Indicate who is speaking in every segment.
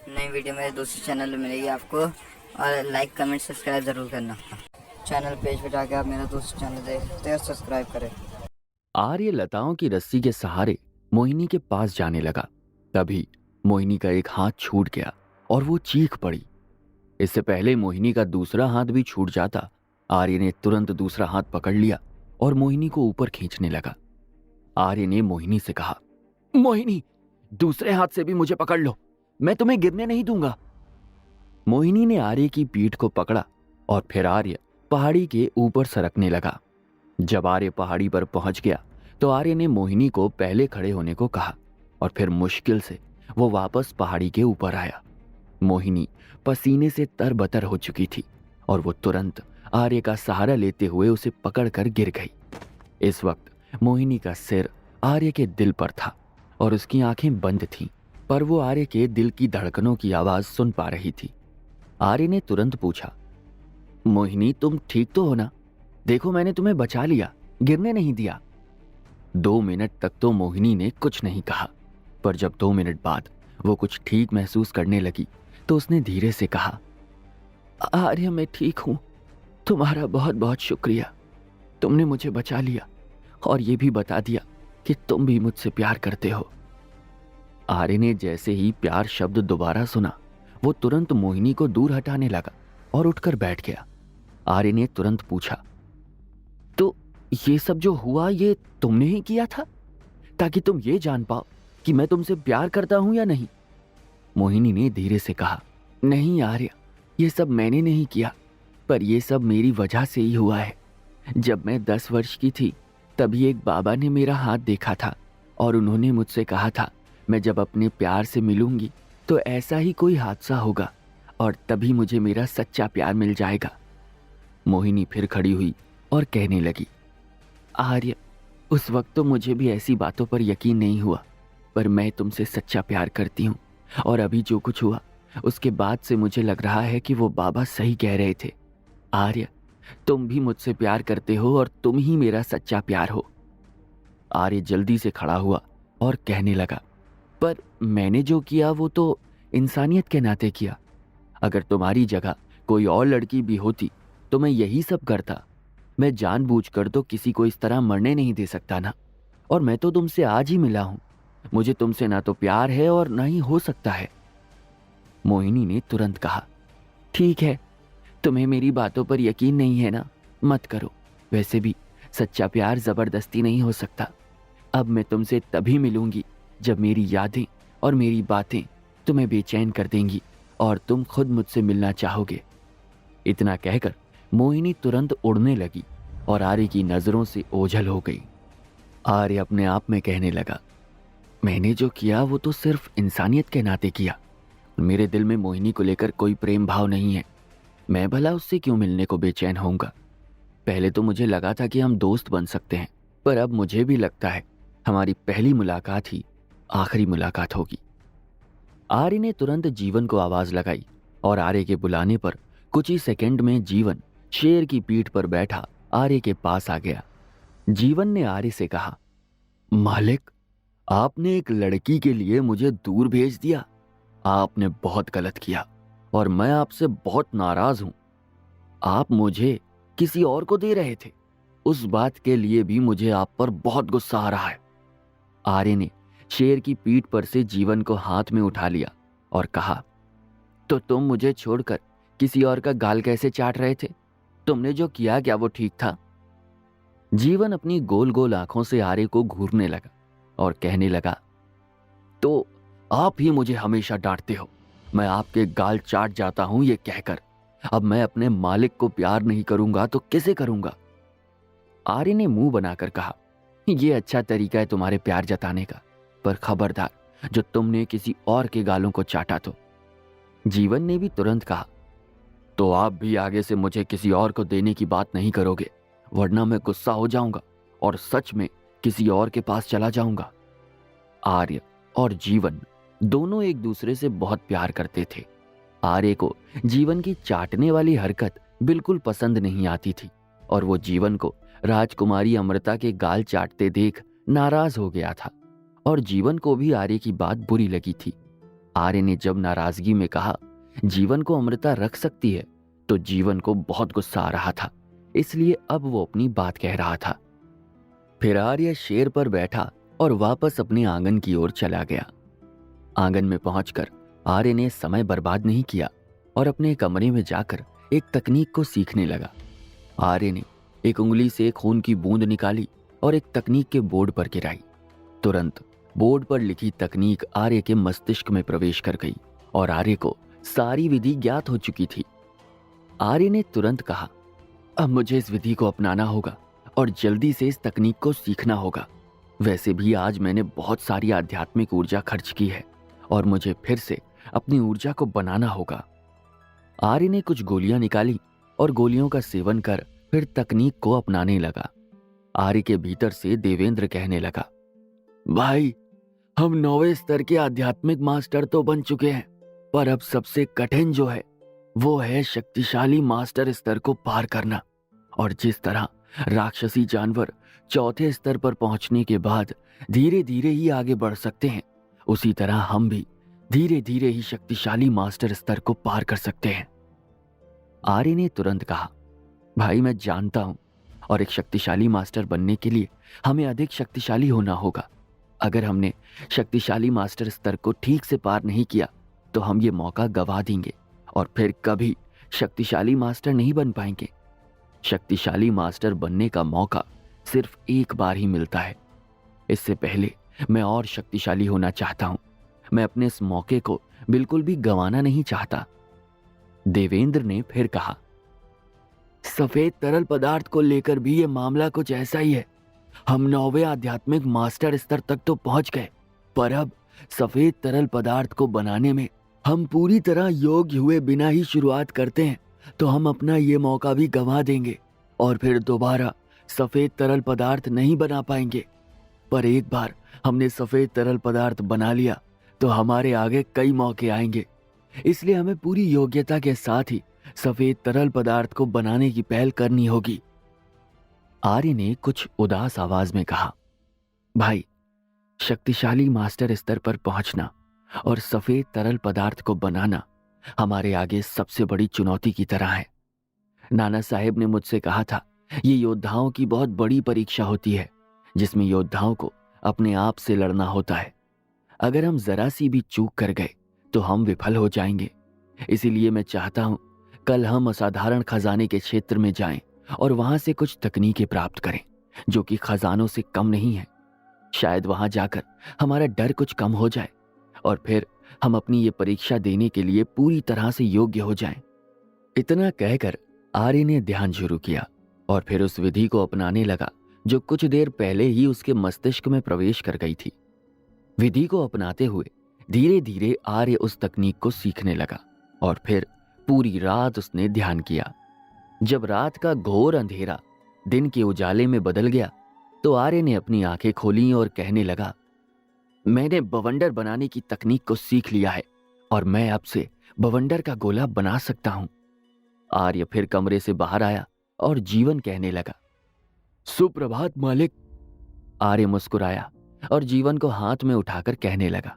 Speaker 1: नई वीडियो मेरे दूसरे चैनल में मिलेगी आपको, और लाइक कमेंट सब्सक्राइब ज़रूर करना। चैनल पेज पे जाके आप मेरा दूसरा चैनल देख सकते हैं और सब्सक्राइब करें।
Speaker 2: आर्य लताओं की रस्सी के सहारे मोहिनी के पास जाने लगा। तभी मोहिनी का एक हाथ छूट गया और वो चीख पड़ी। इससे पहले मोहिनी का दूसरा हाथ भी छूट जाता, आर्य ने तुरंत दूसरा हाथ पकड़ लिया और मोहिनी को ऊपर खींचने लगा। आर्य ने मोहिनी से कहा, मोहिनी, दूसरे हाथ से भी मुझे पकड़ लो, मैं तुम्हें गिरने नहीं दूंगा। मोहिनी ने आर्य की पीठ को पकड़ा और फिर आर्य पहाड़ी के ऊपर सरकने लगा। जब आर्य पहाड़ी पर पहुंच गया तो आर्य ने मोहिनी को पहले खड़े होने को कहा और फिर मुश्किल से वो वापस पहाड़ी के ऊपर आया। मोहिनी पसीने से तरबतर हो चुकी थी और वो तुरंत आर्य का सहारा लेते हुए उसे पकड़कर गिर गई। इस वक्त मोहिनी का सिर आर्य के दिल पर था और उसकी आंखें बंद थीं, पर वो आर्य के दिल की धड़कनों की आवाज सुन पा रही थी। आर्य ने तुरंत पूछा, मोहिनी, तुम ठीक तो हो ना? देखो, मैंने तुम्हें बचा लिया, गिरने नहीं दिया। 2 मिनट तक तो मोहिनी ने कुछ नहीं कहा, पर जब 2 मिनट बाद वो कुछ ठीक महसूस करने लगी तो उसने धीरे से कहा, आर्य, मैं ठीक हूं, तुम्हारा बहुत बहुत शुक्रिया। तुमने मुझे बचा लिया और ये भी बता दिया कि तुम भी मुझसे प्यार करते हो। आर्य ने जैसे ही प्यार शब्द दोबारा सुना, वो तुरंत मोहिनी को दूर हटाने लगा और उठकर बैठ गया। आर्य ने तुरंत पूछा, तो ये सब जो हुआ ये तुमने ही किया था, ताकि तुम ये जान पाओ कि मैं तुमसे प्यार करता हूं या नहीं? मोहिनी ने धीरे से कहा, नहीं आर्य, ये सब मैंने नहीं किया, पर ये सब मेरी वजह से ही हुआ है। जब मैं 10 वर्ष की थी तभी एक बाबा ने मेरा हाथ देखा था और उन्होंने मुझसे कहा था, मैं जब अपने प्यार से मिलूंगी तो ऐसा ही कोई हादसा होगा और तभी मुझे मेरा सच्चा प्यार मिल जाएगा। मोहिनी फिर खड़ी हुई और कहने लगी, आर्य, उस वक्त तो मुझे भी ऐसी बातों पर यकीन नहीं हुआ, पर मैं तुमसे सच्चा प्यार करती हूँ और अभी जो कुछ हुआ उसके बाद से मुझे लग रहा है कि वो बाबा सही कह रहे थे। आर्य, तुम भी मुझसे प्यार करते हो और तुम ही मेरा सच्चा प्यार हो। आर्य जल्दी से खड़ा हुआ और कहने लगा, पर मैंने जो किया वो तो इंसानियत के नाते किया। अगर तुम्हारी जगह कोई और लड़की भी होती तो मैं यही सब करता। मैं जानबूझकर तो किसी को इस तरह मरने नहीं दे सकता ना। और मैं तो तुमसे आज ही मिला हूं, मुझे तुमसे ना तो प्यार है और ना ही हो सकता है। मोहिनी ने तुरंत कहा, ठीक है, तुम्हें मेरी बातों पर यकीन नहीं है ना, मत करो। वैसे भी सच्चा प्यार जबरदस्ती नहीं हो सकता। अब मैं तुमसे तभी मिलूंगी जब मेरी यादें और मेरी बातें तुम्हें बेचैन कर देंगी और तुम खुद मुझसे मिलना चाहोगे। इतना कहकर मोहिनी तुरंत उड़ने लगी और आर्य की नजरों से ओझल हो गई। आर्य अपने आप में कहने लगा, मैंने जो किया वो तो सिर्फ इंसानियत के नाते किया। मेरे दिल में मोहिनी को लेकर कोई प्रेम भाव नहीं है। मैं भला उससे क्यों मिलने को बेचैन होऊंगा? पहले तो मुझे लगा था कि हम दोस्त बन सकते हैं, पर अब मुझे भी लगता है हमारी पहली मुलाकात ही आखिरी मुलाकात होगी। आर्य ने तुरंत जीवन को आवाज लगाई और आर्य के बुलाने पर कुछ ही सेकंड में जीवन शेर की पीठ पर बैठा आर्य के पास आ गया। जीवन ने आर्य से कहा, मालिक, आपने एक लड़की के लिए मुझे दूर भेज दिया। आपने बहुत गलत किया और मैं आपसे बहुत नाराज हूं। आप मुझे किसी और को दे रहे थे, उस बात के लिए भी मुझे आप पर बहुत गुस्सा आ रहा है। आर्य ने शेर की पीठ पर से जीवन को हाथ में उठा लिया और कहा, तो तुम मुझे छोड़कर किसी और का गाल कैसे चाट रहे थे? तुमने जो किया क्या वो ठीक था? जीवन अपनी गोल गोल आंखों से आर्य को घूरने लगा और कहने लगा, तो आप ही मुझे हमेशा डांटते हो, मैं आपके गाल चाट जाता हूं ये कहकर। अब मैं अपने मालिक को प्यार नहीं करूंगा तो किसे करूंगा? आर्य ने मुंह बनाकर कहा, ये अच्छा तरीका है तुम्हारे प्यार जताने का, पर खबरदार जो तुमने किसी और के गालों को चाटा तो। जीवन ने भी तुरंत कहा, तो आप भी आगे से मुझे किसी और को देने की बात नहीं करोगे, वरना मैं गुस्सा हो जाऊंगा और सच में किसी और के पास चला जाऊंगा। आर्य और जीवन दोनों एक दूसरे से बहुत प्यार करते थे। आर्य को जीवन की चाटने वाली हरकत बिल्कुल पसंद नहीं आती थी और वो जीवन को राजकुमारी अमृता के गाल चाटते देख नाराज हो गया था और जीवन को भी आर्य की बात बुरी लगी थी। आर्य ने जब नाराजगी में कहा जीवन को अमृता रख सकती है तो जीवन को बहुत गुस्सा आ रहा था, इसलिए अब वो अपनी बात कह रहा था। फिर आर्य शेर पर बैठा और वापस अपने आंगन की ओर चला गया। आंगन में पहुंचकर आर्य ने समय बर्बाद नहीं किया और अपने कमरे में जाकर एक तकनीक को सीखने लगा। आर्य ने एक उंगली से खून की बूंद निकाली और एक तकनीक के बोर्ड पर गिराई। तुरंत बोर्ड पर लिखी तकनीक आर्य के मस्तिष्क में प्रवेश कर गई और आर्य को सारी विधि ज्ञात हो चुकी थी। आर्य ने तुरंत कहा, अब मुझे इस विधि को अपनाना होगा और जल्दी से इस तकनीक को सीखना होगा। वैसे भी आज मैंने बहुत सारी आध्यात्मिक ऊर्जा खर्च की है और मुझे फिर से अपनी ऊर्जा को बनाना होगा। आर्य ने कुछ गोलियां निकाली और गोलियों का सेवन कर फिर तकनीक को अपनाने लगा। आर्य के भीतर से देवेंद्र कहने लगा, भाई हम 9वें स्तर के आध्यात्मिक मास्टर तो बन चुके हैं, पर अब सबसे कठिन जो है वो है शक्तिशाली मास्टर स्तर को पार करना। और जिस तरह राक्षसी जानवर 4थे स्तर पर पहुंचने के बाद धीरे धीरे ही आगे बढ़ सकते हैं, उसी तरह हम भी धीरे धीरे ही शक्तिशाली मास्टर स्तर को पार कर सकते हैं। आर्य ने तुरंत कहा, भाई मैं जानता हूं, और एक शक्तिशाली मास्टर बनने के लिए हमें अधिक शक्तिशाली होना होगा। अगर हमने शक्तिशाली मास्टर स्तर को ठीक से पार नहीं किया तो हम ये मौका गवा देंगे और फिर कभी शक्तिशाली मास्टर नहीं बन पाएंगे। शक्तिशाली मास्टर बनने का मौका सिर्फ एक बार ही मिलता है। इससे पहले मैं और शक्तिशाली होना चाहता हूं। मैं अपने इस मौके को बिल्कुल भी गंवाना नहीं चाहता। देवेंद्र ने फिर कहा, सफेद तरल पदार्थ को लेकर भी ये मामला कुछ ऐसा ही है। हम 9वें आध्यात्मिक मास्टर स्तर तक तो पहुंच गए, पर अब सफेद तरल पदार्थ को बनाने में हम पूरी तरह योग्य हुए बिना ही शुरुआत करते हैं तो हम अपना ये मौका भी गंवा देंगे और फिर दोबारा सफेद तरल पदार्थ नहीं बना पाएंगे। पर एक बार हमने सफेद तरल पदार्थ बना लिया तो हमारे आगे कई मौके आएंगे, इसलिए हमें पूरी योग्यता के साथ ही सफेद तरल पदार्थ को बनाने की पहल करनी होगी। आर्य ने कुछ उदास आवाज में कहा, भाई शक्तिशाली मास्टर स्तर पर पहुंचना और सफेद तरल पदार्थ को बनाना हमारे आगे सबसे बड़ी चुनौती की तरह है। नाना साहेब ने मुझसे कहा था, ये योद्धाओं की बहुत बड़ी परीक्षा होती है जिसमें योद्धाओं को अपने आप से लड़ना होता है। अगर हम जरा सी भी चूक कर गए तो हम विफल हो जाएंगे। इसीलिए मैं चाहता हूं कल हम असाधारण खजाने के क्षेत्र में जाएं और वहां से कुछ तकनीकें प्राप्त करें जो कि खजानों से कम नहीं है। शायद वहां जाकर हमारा डर कुछ कम हो जाए और फिर हम अपनी ये परीक्षा देने के लिए पूरी तरह से योग्य हो जाएं। इतना कहकर आर्य ने ध्यान शुरू किया और फिर उस विधि को अपनाने लगा जो कुछ देर पहले ही उसके मस्तिष्क में प्रवेश कर गई थी। विधि को अपनाते हुए धीरे धीरे आर्य उस तकनीक को सीखने लगा और फिर पूरी रात उसने ध्यान किया। जब रात का घोर अंधेरा दिन के उजाले में बदल गया तो आर्य ने अपनी आंखें खोली और कहने लगा, मैंने बवंडर बनाने की तकनीक को सीख लिया है और मैं अब से बवंडर का गोला बना सकता हूं। आर्य फिर कमरे से बाहर आया और जीवन कहने लगा, सुप्रभात मालिक। आर्य मुस्कुराया और जीवन को हाथ में उठाकर कहने लगा,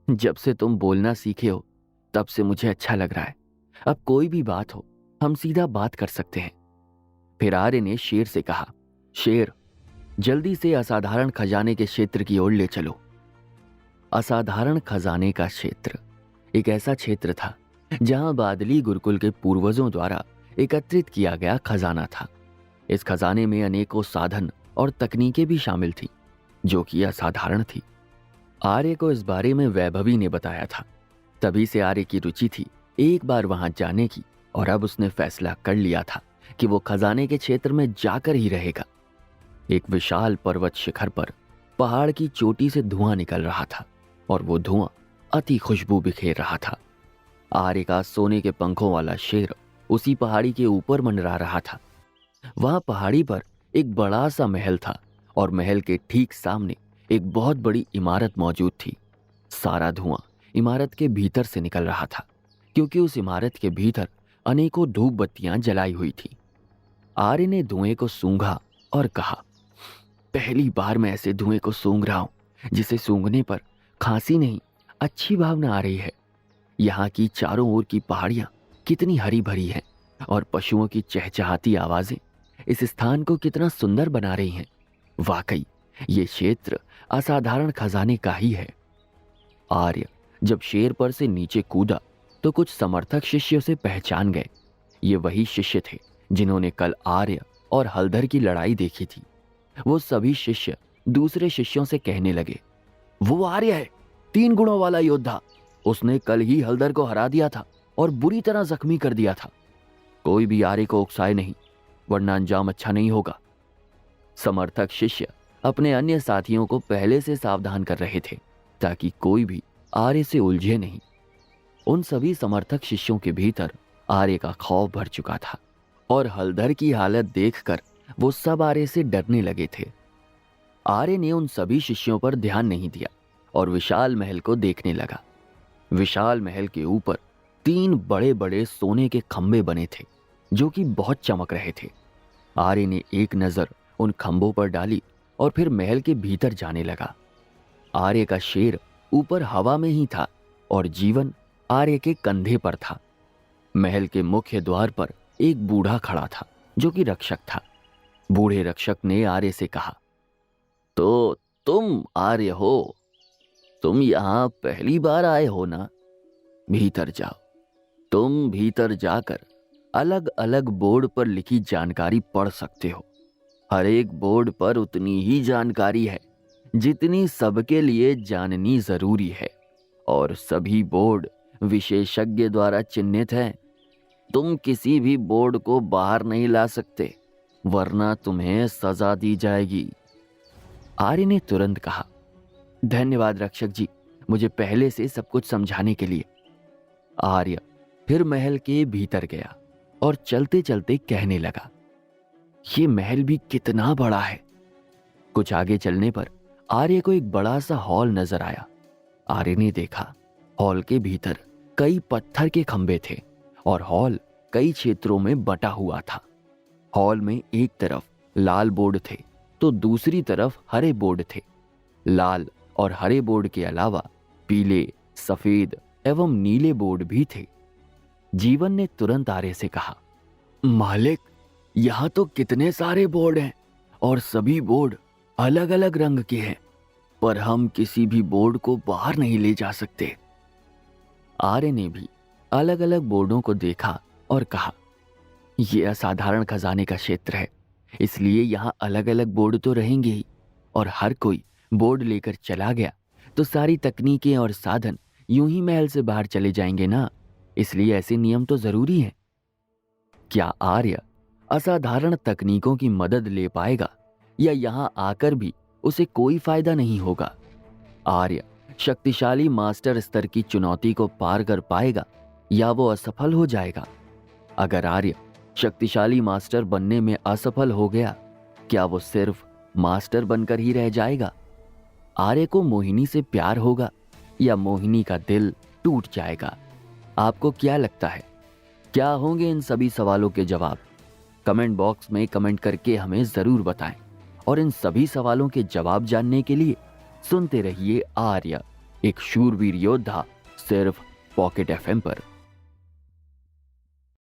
Speaker 2: जब से तुम बोलना सीखे हो तब से मुझे अच्छा लग रहा है। अब कोई भी बात हो हम सीधा बात कर सकते हैं। फिर आर्य ने शेर से कहा, शेर जल्दी से असाधारण खजाने के क्षेत्र की ओर ले चलो। असाधारण खजाने का क्षेत्र एक ऐसा क्षेत्र था जहां बादली गुरुकुल के पूर्वजों द्वारा एकत्रित किया गया खजाना था। इस खजाने में अनेकों साधन और तकनीकें भी शामिल थी जो कि असाधारण थी। आर्य को इस बारे में वैभवी ने बताया था। तभी से आर्य की रुचि थी एक बार वहां जाने की और अब उसने फैसला कर लिया था कि वो खजाने के क्षेत्र में जाकर ही रहेगा। एक विशाल पर्वत शिखर पर पहाड़ की चोटी से धुआं निकल रहा था और वो धुआं अति खुशबू बिखेर रहा था। आर्य का सोने के पंखों वाला शेर उसी पहाड़ी के ऊपर मंडरा रहा था। वहां पहाड़ी पर एक बड़ा सा महल था और महल के ठीक सामने एक बहुत बड़ी इमारत मौजूद थी। सारा धुआं इमारत के भीतर से निकल रहा था क्योंकि उस इमारत के भीतर अनेकों धूप बत्तियां जलाई हुई थी। आर्य ने धुएं को सूंघा और कहा, पहली बार मैं ऐसे धुएं को सूंघ रहा हूं जिसे सूंघने पर खांसी नहीं अच्छी भावना आ रही है। यहाँ की चारों ओर की पहाड़ियां कितनी हरी भरी हैं और पशुओं की चहचहाती आवाजें इस स्थान को कितना सुंदर बना रही हैं। वाकई ये क्षेत्र असाधारण खजाने का ही है। आर्य जब शेर पर से नीचे कूदा तो कुछ समर्थक शिष्य उसे पहचान गए। ये वही शिष्य थे जिन्होंने कल आर्य और हलधर की लड़ाई देखी थी। वो सभी शिष्य दूसरे शिष्यों से कहने लगे, वो आर्य है, 3 गुणों वाला योद्धा। उसने कल ही हलधर को हरा दिया था और बुरी तरह जख्मी कर दिया था। कोई भी आर्य को उकसाए नहीं, वरना अंजाम अच्छा नहीं होगा। समर्थक शिष्य अपने अन्य साथियों को पहले से सावधान कर रहे थे ताकि कोई भी आर्य से उलझे नहीं। उन सभी समर्थक शिष्यों के भीतर आर्य का खौफ भर चुका था और हलधर की हालत देखकर वो सब आर्य से डरने लगे थे। आर्य ने उन सभी शिष्यों पर ध्यान नहीं दिया और विशाल महल को देखने लगा। विशाल महल के ऊपर 3 बड़े बड़े सोने के खंबे बने थे जो कि बहुत चमक रहे थे। आर्य ने एक नजर उन खंभों पर डाली और फिर महल के भीतर जाने लगा। आर्य का शेर ऊपर हवा में ही था और जीवन आर्य के कंधे पर था। महल के मुख्य द्वार पर एक बूढ़ा खड़ा था जो कि रक्षक था। बूढ़े रक्षक ने आर्य से कहा, तो तुम आर्य हो? तुम यहां पहली बार आए हो ना? भीतर जाओ। तुम भीतर जाकर अलग अलग बोर्ड पर लिखी जानकारी पढ़ सकते हो। हर एक बोर्ड पर उतनी ही जानकारी है जितनी सबके लिए जाननी जरूरी है और सभी बोर्ड विशेषज्ञ द्वारा चिन्हित हैं। तुम किसी भी बोर्ड को बाहर नहीं ला सकते, वरना तुम्हें सजा दी जाएगी। आर्य ने तुरंत कहा, धन्यवाद रक्षक जी, मुझे पहले से सब कुछ समझाने के लिए। आर्य फिर महल के भीतर गया और चलते चलते कहने लगा, ये महल भी कितना बड़ा है। कुछ आगे चलने पर आर्य को एक बड़ा सा हॉल नजर आया। आर्य ने देखा हॉल के भीतर कई पत्थर के खंभे थे और हॉल कई क्षेत्रों में बटा हुआ था। हॉल में एक तरफ लाल बोर्ड थे तो दूसरी तरफ हरे बोर्ड थे। लाल और हरे बोर्ड के अलावा पीले, सफेद एवं नीले बोर्ड भी थे। जीवन ने तुरंत आर्य से कहा, मालिक, यहां तो कितने सारे बोर्ड हैं और सभी बोर्ड अलग अलग रंग के हैं, पर हम किसी भी बोर्ड को बाहर नहीं ले जा सकते। आर्य ने भी अलग अलग बोर्डों को देखा और कहा, यह असाधारण खजाने का क्षेत्र है, इसलिए यहाँ अलग अलग बोर्ड तो रहेंगे ही, और हर कोई बोर्ड लेकर चला गया तो सारी तकनीकें और साधन यूं ही महल से बाहर चले जाएंगे ना, इसलिए ऐसे नियम तो जरूरी हैं। क्या आर्य असाधारण तकनीकों की मदद ले पाएगा या यहाँ आकर भी उसे कोई फायदा नहीं होगा? आर्य शक्तिशाली मास्टर स्तर की चुनौती को पार कर पाएगा या वो असफल हो जाएगा? अगर आर्य शक्तिशाली मास्टर बनने में असफल हो गया, क्या वो सिर्फ मास्टर बनकर ही रह जाएगा? आर्य को मोहिनी से प्यार होगा या मोहिनी का दिल टूट जाएगा? आपको क्या लगता है? क्या होंगे इन सभी सवालों के जवाब? कमेंट बॉक्स में कमेंट करके हमें जरूर बताएं और इन सभी सवालों के जवाब जानने के लिए सुनते रहिए आर्य, एक शूरवीर योद्धा, सिर्फ पॉकेट FM पर।